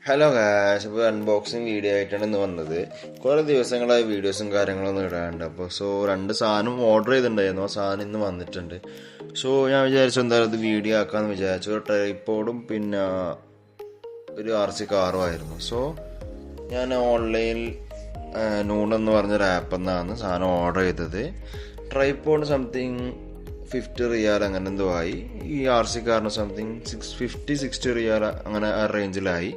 Hello guys, അപ്പോൾ unboxing video ആയിട്ടാണ് ഇന്ന് വന്നത്. കുറേ ദിവസങ്ങളായി വീഡിയോസും കാര്യങ്ങളൊന്നും ഇടാറുണ്ട്. അപ്പോൾ രണ്ട് സാധനം ഓർഡർ ചെയ്തിട്ടുണ്ടായിരുന്നു. ആ സാധനം ഇന്ന് വന്നിട്ടുണ്ട്. ഞാൻ വിചാരിച്ചു എന്തായാലും ഇത് വീഡിയോ ആക്കാമെന്ന് വിചാരിച്ചു. ഒരു ട്രൈപോഡും പിന്നെ ഒരു RC കാറും ആയിരുന്നു. ഞാൻ ഓൺലൈനിൽ നൂണെന്ന് പറഞ്ഞൊരു ആപ്പിൽ നിന്നാണ് സാധനം ഓർഡർ ചെയ്തത്. ട്രൈപോഡ് സംതിങ് 50 റിയാൽ അങ്ങനെ എന്തോ ആയി. ഈ RC കാറിന് സംതിങ് 50-60 റിയാൽ അങ്ങനെ ആ റേഞ്ചിലായി.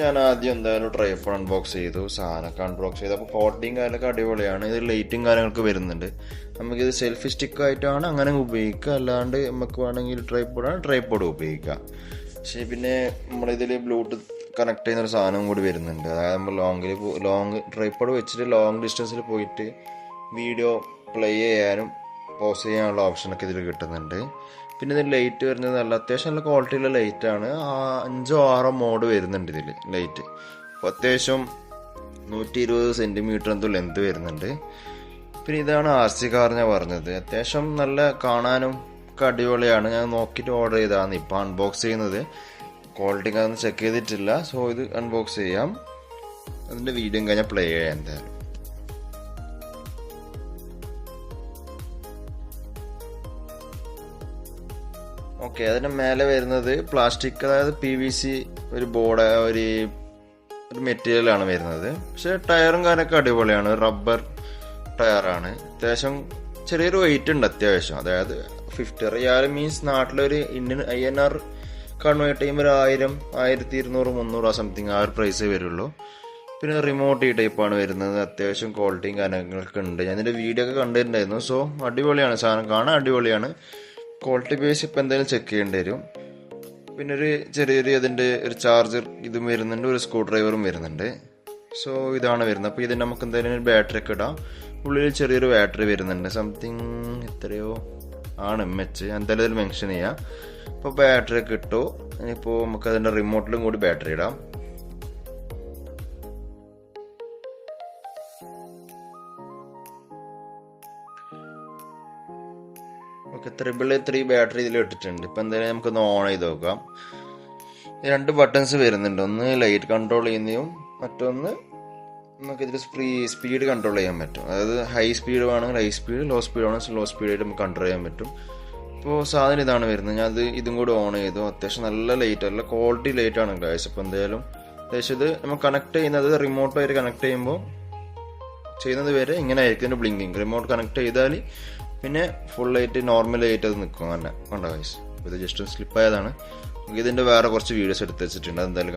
ഞാൻ ആദ്യം എന്തായാലും ട്രൈപോഡ് അൺബോക്സ് ചെയ്തു. സാധനമൊക്കെ അൺബോക്സ് ചെയ്തു. അപ്പോൾ കോട്ടിങ് കാര്യങ്ങളൊക്കെ അടിപൊളിയാണ്. ഇത് ലൈറ്റും കാര്യങ്ങളൊക്കെ വരുന്നുണ്ട്. നമുക്കിത് സെൽഫി സ്റ്റിക്കായിട്ടാണ് അങ്ങനെ ഉപയോഗിക്കുക. അല്ലാണ്ട് നമുക്ക് വേണമെങ്കിൽ ട്രൈപോഡ് ഉപയോഗിക്കാം. പിന്നെ നമ്മളിതിൽ ബ്ലൂടൂത്ത് കണക്ട് ചെയ്യുന്നൊരു സാധനം കൂടി വരുന്നുണ്ട്. അതായത് നമ്മൾ ലോങ് ട്രൈപോഡ് വെച്ചിട്ട് ലോങ് ഡിസ്റ്റൻസിൽ പോയിട്ട് വീഡിയോ പ്ലേ ചെയ്യാനും പോസ് ചെയ്യാനുള്ള ഓപ്ഷനൊക്കെ ഇതിൽ കിട്ടുന്നുണ്ട്. പിന്നെ ഇതിൽ ലൈറ്റ് വരുന്നത് അത്യാവശ്യം നല്ല ക്വാളിറ്റിയുള്ള ലൈറ്റാണ്. 5-6 മോഡ് വരുന്നുണ്ട് ഇതിൽ ലൈറ്റ്. അപ്പോൾ അത്യാവശ്യം 120 സെൻറ്റിമീറ്റർ എന്തോ ലെന്ത് വരുന്നുണ്ട്. പിന്നെ ഇതാണ് RC കാർ ഞാൻ പറഞ്ഞത്. അത്യാവശ്യം നല്ല കാണാനും ഒക്കെ അടിപൊളിയാണ്. ഞാൻ നോക്കിയിട്ട് ഓർഡർ ചെയ്തതാണ്. ഇപ്പോൾ അൺബോക്സ് ചെയ്യുന്നത് ക്വാളിറ്റി അതൊന്നും ചെക്ക് ചെയ്തിട്ടില്ല. ഇത് അൺബോക്സ് ചെയ്യാം. അതിൻ്റെ വീഡിയോ കഴിഞ്ഞാൽ പ്ലേ ചെയ്യാം എന്തായാലും. ഓക്കെ, അതിന് മേലെ വരുന്നത് പ്ലാസ്റ്റിക്, അതായത് PVC ഒരു ബോർഡ്, ഒരു മെറ്റീരിയലാണ് വരുന്നത്. പക്ഷെ ടയറും കാര്യമൊക്കെ അടിപൊളിയാണ്. റബ്ബർ ടയറാണ്. അത്യാവശ്യം ചെറിയൊരു വെയിറ്റ് ഉണ്ട് അത്യാവശ്യം. അതായത് 50 റിയാൽ മീൻസ് നാട്ടിലൊരു ഇന്ത്യൻ INR കൺവേർട്ട് ചെയ്യുമ്പോൾ 1000, 1200, 300 സംതിങ് ആ ഒരു പ്രൈസേ വരുള്ളൂ. പിന്നെ റിമോട്ട് ഈ ടൈപ്പാണ് വരുന്നത്. അത്യാവശ്യം ക്വാളിറ്റിയും കാര്യങ്ങളൊക്കെ ഉണ്ട്. ഞാൻ ഇതിൻ്റെ വീഡിയോ ഒക്കെ കണ്ടിട്ടുണ്ടായിരുന്നു. അടിപൊളിയാണ് സാധനം, കാണാൻ അടിപൊളിയാണ്. ക്വാളിറ്റി ബേസ് ഇപ്പം എന്തായാലും ചെക്ക് ചെയ്യേണ്ടി വരും. പിന്നെ ചെറിയൊരു അതിൻ്റെ ഒരു ചാർജർ ഇതും വരുന്നുണ്ട്. ഒരു സ്ക്രൂ ഡ്രൈവറും വരുന്നുണ്ട്. ഇതാണ് വരുന്നത്. അപ്പോൾ ഇതിന് നമുക്ക് എന്തായാലും ഒരു ബാറ്ററി ഒക്കെ ഇടാം. ഉള്ളിൽ ചെറിയൊരു ബാറ്ററി വരുന്നുണ്ട്. സംതിങ് എത്രയോ ആണ് MH, എന്തായാലും ഇതിൽ മെൻഷൻ ചെയ്യാം. അപ്പോൾ ബാറ്ററി ഒക്കെ ഇട്ടു. ഇനിയിപ്പോൾ നമുക്ക് അതിൻ്റെ റിമോട്ടിലും കൂടി ബാറ്ററി ഇടാം. ഓക്കെ, 3 ബാറ്ററി ഇതിൽ ഇട്ടിട്ടുണ്ട്. ഇപ്പം എന്തായാലും നമുക്കൊന്ന് ഓൺ ചെയ്ത് നോക്കാം. 2 ബട്ടൺസ് വരുന്നുണ്ട്. ഒന്ന് ലൈറ്റ് കൺട്രോൾ ചെയ്യുന്നതും മറ്റൊന്ന് നമുക്കിതിൽ സ്പീഡ് കൺട്രോൾ ചെയ്യാൻ പറ്റും. അതായത് ഹൈ സ്പീഡ് വേണമെങ്കിൽ ഹൈ സ്പീഡ്, ലോ സ്പീഡ് വേണമെങ്കിൽ ലോ സ്പീഡായിട്ട് നമുക്ക് കൺട്രോൾ ചെയ്യാൻ പറ്റും. ഇപ്പോൾ സാധനം ഇതാണ് വരുന്നത്. ഞാൻ ഇതും കൂടി ഓൺ ചെയ്തു. അത്യാവശ്യം നല്ല ലൈറ്റ്, നല്ല ക്വാളിറ്റി ലൈറ്റാണ് ഗൈസ്. അപ്പോൾ എന്തായാലും ഇത് നമുക്ക് കണക്ട് ചെയ്യുന്നത് റിമോട്ടായിട്ട് കണക്ട് ചെയ്യുമ്പോൾ ചെയ്യുന്നത് വരെ ഇങ്ങനെ ആയിരിക്കും ഇതിൻ്റെ ബ്ലിങ്കിങ്. റിമോട്ട് കണക്ട് ചെയ്താൽ പിന്നെ ഫുൾ ലൈറ്റ് നോർമൽ ലൈറ്റ് അത് നിൽക്കും. അങ്ങനെ കണ്ടോ ഗൈസ്. ഇത് ജസ്റ്റ് സ്ലിപ്പായതാണ്. ഇതിൻ്റെ വേറെ കുറച്ച് വീഡിയോസ് എടുത്ത് വെച്ചിട്ടുണ്ട്. അതെന്തായാലും